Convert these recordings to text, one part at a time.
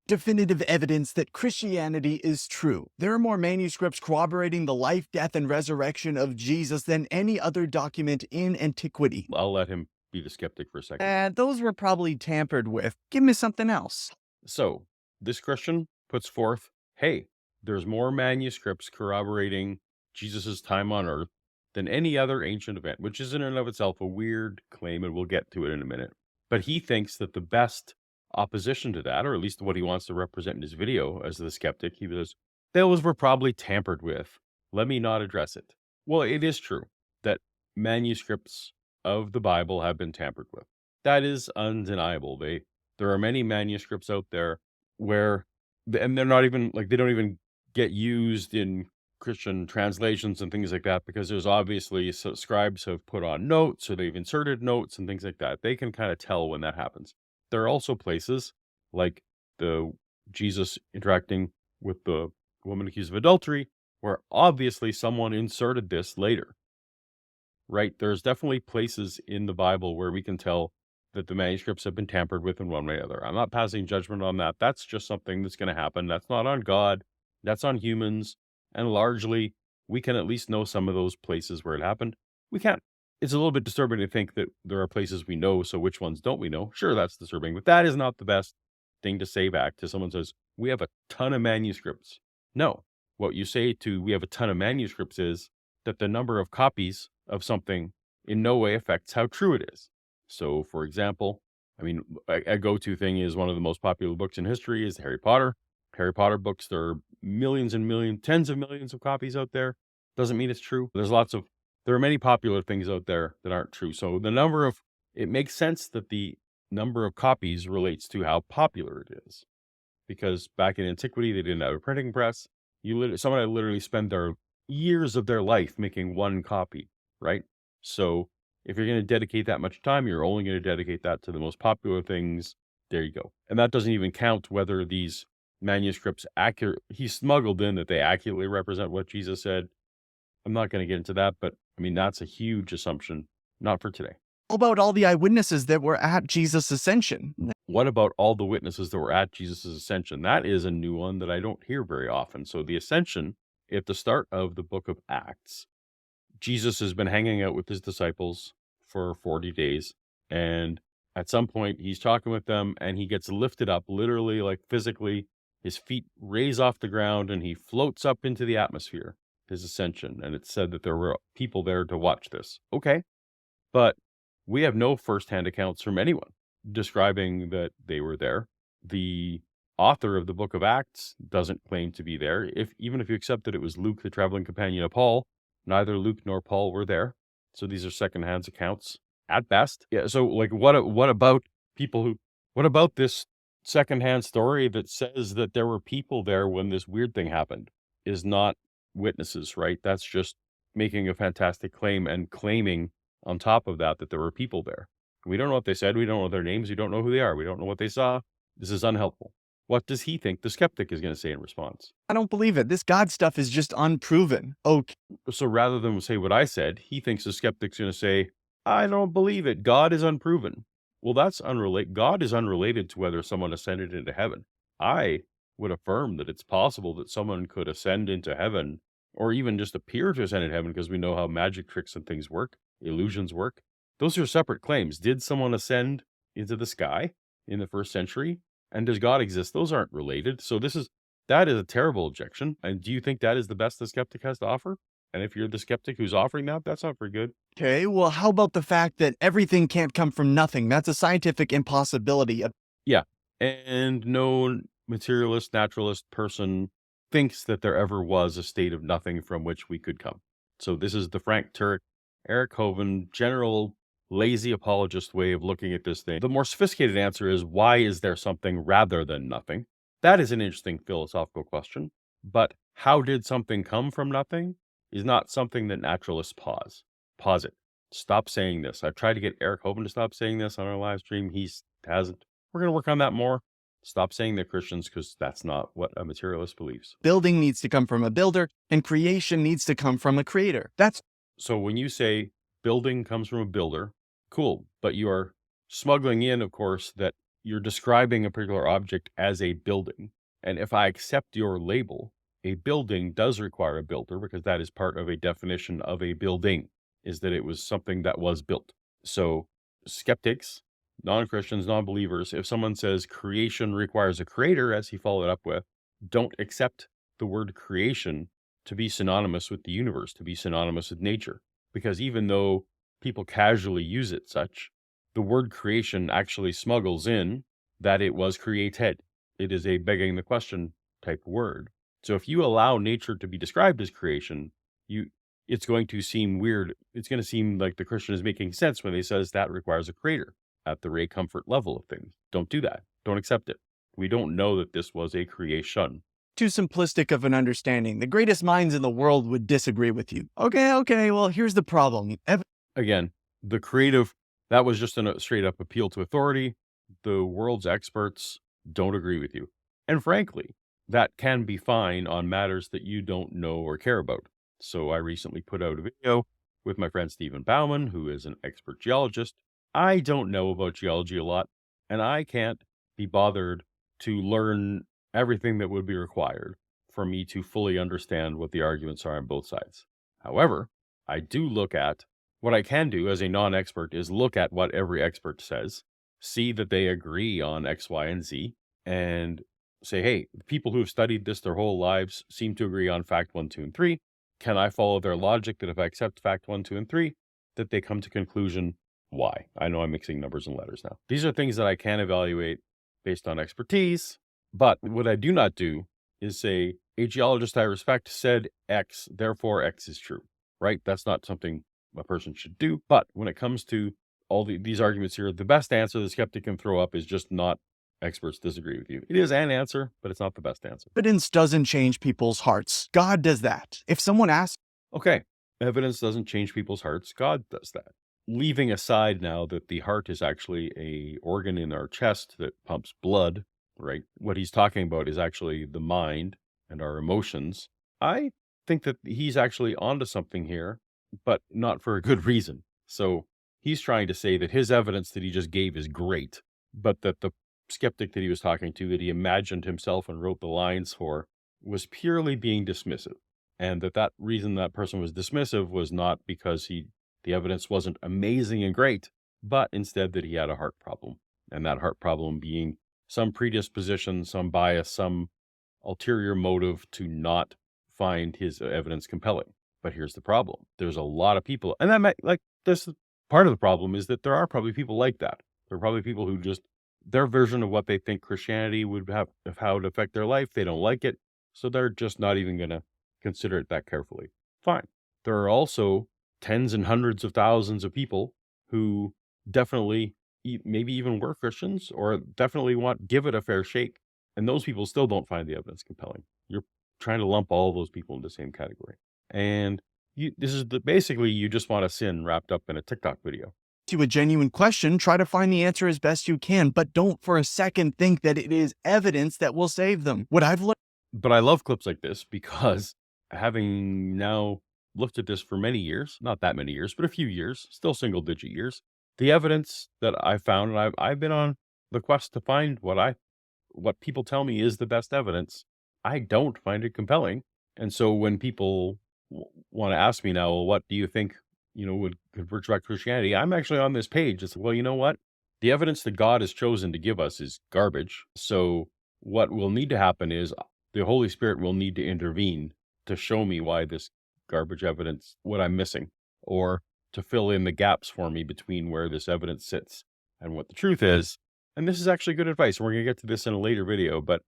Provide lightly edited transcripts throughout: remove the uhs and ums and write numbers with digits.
definitive evidence that Christianity is true. There are more manuscripts corroborating the life, death, and resurrection of Jesus than any other document in antiquity. I'll let him be the skeptic for a second. Those were probably tampered with. Give me something else. So, this Christian puts forth, hey, there's more manuscripts corroborating Jesus' time on earth than any other ancient event, which is in and of itself a weird claim, and we'll get to it in a minute. But he thinks that the best opposition to that, or at least what he wants to represent in his video as the skeptic, he says, those were probably tampered with. Let me not address it. Well, it is true that manuscripts of the Bible have been tampered with. That is undeniable. There are many manuscripts out there where, and they're not even, like, they don't even get used in Christian translations and things like that, because there's obviously scribes have put on notes or they've inserted notes and things like that. They can kind of tell when that happens. There are also places like the Jesus interacting with the woman accused of adultery, where obviously someone inserted this later, right? There's definitely places in the Bible where we can tell that the manuscripts have been tampered with in one way or other. I'm not passing judgment on that. That's just something that's going to happen. That's not on God. That's on humans. And largely, we can at least know some of those places where it happened. We can't. It's a little bit disturbing to think that there are places we know, so which ones don't we know? Sure, that's disturbing, but that is not the best thing to say back to someone who says, we have a ton of manuscripts. No, what you say to we have a ton of manuscripts is that the number of copies of something in no way affects how true it is. So, for example, I mean, a go-to thing is one of the most popular books in history is Harry Potter. Harry Potter books, there are millions and millions, tens of millions of copies out there. Doesn't mean it's true. There are many popular things out there that aren't true. So it makes sense that the number of copies relates to how popular it is. Because back in antiquity, they didn't have a printing press. Someone had literally spent their years of their life making one copy, right? So if you're going to dedicate that much time, you're only going to dedicate that to the most popular things. There you go. And that doesn't even count whether these manuscripts he smuggled in that they accurately represent what Jesus said. I'm not going to get into that, but I mean, that's a huge assumption, not for today. How about all the eyewitnesses that were at Jesus' ascension? What about all the witnesses that were at Jesus' ascension? That is a new one that I don't hear very often. So the ascension, at the start of the book of Acts, Jesus has been hanging out with his disciples for 40 days. And at some point, he's talking with them and he gets lifted up, literally, like physically. His feet raise off the ground and he floats up into the atmosphere, his ascension. And it's said that there were people there to watch this. Okay. But we have no firsthand accounts from anyone describing that they were there. The author of the book of Acts doesn't claim to be there. Even if you accept that it was Luke, the traveling companion of Paul, neither Luke nor Paul were there. So these are secondhand accounts at best. Yeah. So like, what about what about this secondhand story that says that there were people there when this weird thing happened is not witnesses, right? That's just making a fantastic claim and claiming on top of that there were people there. We don't know what they said. We don't know their names. We don't know who they are. We don't know what they saw. This is unhelpful. What does he think the skeptic is going to say in response? I don't believe it. This God stuff is just unproven. Okay. So rather than say what I said, he thinks the skeptic's going to say, I don't believe it. God is unproven. Well, that's unrelated. God is unrelated to whether someone ascended into heaven. I would affirm that it's possible that someone could ascend into heaven or even just appear to ascend into heaven because we know how magic tricks and things work, illusions work. Those are separate claims. Did someone ascend into the sky in the first century? And does God exist? Those aren't related. So that is a terrible objection. And do you think that is the best the skeptic has to offer? And if you're the skeptic who's offering that, that's not very good. Okay, well, how about the fact that everything can't come from nothing? That's a scientific impossibility. Yeah. And no materialist, naturalist person thinks that there ever was a state of nothing from which we could come. So this is the Frank Turek, Eric Hovind, general lazy apologist way of looking at this thing. The more sophisticated answer is, why is there something rather than nothing? That is an interesting philosophical question. But how did something come from nothing is not something that naturalists pause. Pause it. Stop saying this. I've tried to get Eric Hovind to stop saying this on our live stream. He hasn't. We're going to work on that more. Stop saying they're Christians, because that's not what a materialist believes. Building needs to come from a builder, and creation needs to come from a creator. So when you say building comes from a builder, cool. But you are smuggling in, of course, that you're describing a particular object as a building. And if I accept your label, a building does require a builder, because that is part of a definition of a building, is that it was something that was built. So skeptics, non-Christians, non-believers, if someone says creation requires a creator, as he followed up with, don't accept the word creation to be synonymous with the universe, to be synonymous with nature. Because even though people casually use it such, the word creation actually smuggles in that it was created. It is a begging the question type word. So if you allow nature to be described as creation, it's going to seem weird. It's going to seem like the Christian is making sense when he says that requires a creator at the ray comfort level of things. Don't do that. Don't accept it. We don't know that this was a creation. Too simplistic of an understanding. The greatest minds in the world would disagree with you. Okay, well, here's the problem. Again, the creative, that was just a straight up appeal to authority. The world's experts don't agree with you. And frankly, that can be fine on matters that you don't know or care about. So I recently put out a video with my friend Stephen Bauman, who is an expert geologist. I don't know about geology a lot, and I can't be bothered to learn everything that would be required for me to fully understand what the arguments are on both sides. However, I do look at what I can do as a non-expert is look at what every expert says, see that they agree on X, Y, and Z, and say, hey, the people who have studied this their whole lives seem to agree on fact 1, 2, and 3. Can I follow their logic that if I accept fact 1, 2, and 3, that they come to conclusion Y? I know I'm mixing numbers and letters now. These are things that I can evaluate based on expertise, but what I do not do is say, a geologist I respect said X, therefore X is true, right? That's not something a person should do. But when it comes to all these arguments here, the best answer the skeptic can throw up is just not experts disagree with you. It is an answer, but it's not the best answer. Evidence doesn't change people's hearts. God does that. If someone asks, okay, evidence doesn't change people's hearts. God does that. Leaving aside now that the heart is actually a organ in our chest that pumps blood, right? What he's talking about is actually the mind and our emotions. I think that he's actually onto something here, but not for a good reason. So he's trying to say that his evidence that he just gave is great, but that the skeptic that he was talking to, that he imagined himself and wrote the lines for, was purely being dismissive. And that reason that person was dismissive was not because the evidence wasn't amazing and great, but instead that he had a heart problem. And that heart problem being some predisposition, some bias, some ulterior motive to not find his evidence compelling. But here's the problem. There's a lot of people, and that this part of the problem is that there are probably people like that. There are probably people who just, their version of what they think Christianity would have, of how it would affect their life, they don't like it. So they're just not even going to consider it that carefully. Fine. There are also tens and hundreds of thousands of people who definitely, maybe even were Christians, or definitely give it a fair shake. And those people still don't find the evidence compelling. You're trying to lump all those people into the same category. And basically you just want a sin wrapped up in a TikTok video. To a genuine question, try to find the answer as best you can, but don't for a second think that it is evidence that will save them. What I've learned. But I love clips like this because having now looked at this for many years, not that many years, but a few years, still single digit years, the evidence that I found, and I've been on the quest to find what people tell me is the best evidence, I don't find it compelling. And so when people want to ask me now, well, what do you think, would convert you back to Christianity? I'm actually on this page. It's like, well, you know what? The evidence that God has chosen to give us is garbage. So what will need to happen is the Holy Spirit will need to intervene to show me why this garbage evidence, what I'm missing, or to fill in the gaps for me between where this evidence sits and what the truth is. And this is actually good advice. We're going to get to this in a later video, but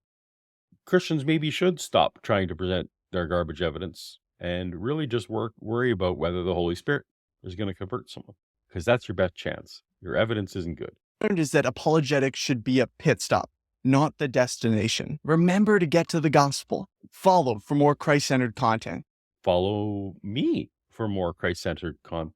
Christians maybe should stop trying to present their garbage evidence and really just worry about whether the Holy Spirit is going to convert someone, because that's your best chance. Your evidence isn't good. Is that apologetics should be a pit stop, not the destination. Remember to get to the gospel. Follow for more Christ-centered content. Follow me for more Christ-centered content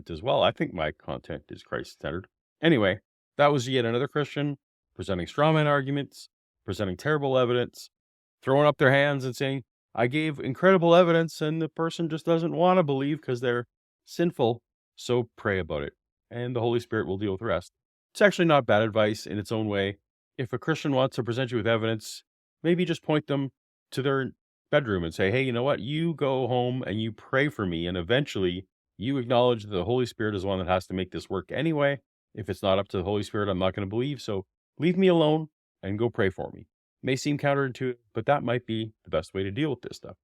as well. I think my content is Christ-centered. Anyway, that was yet another Christian presenting strawman arguments, presenting terrible evidence, throwing up their hands and saying, I gave incredible evidence, and the person just doesn't want to believe because they're sinful. So pray about it, and the Holy Spirit will deal with the rest. It's actually not bad advice in its own way. If a Christian wants to present you with evidence, maybe just point them to their bedroom and say, hey, you know what? You go home and you pray for me. And eventually you acknowledge that the Holy Spirit is the one that has to make this work anyway. If it's not up to the Holy Spirit, I'm not going to believe. So leave me alone and go pray for me. May seem counterintuitive, but that might be the best way to deal with this stuff.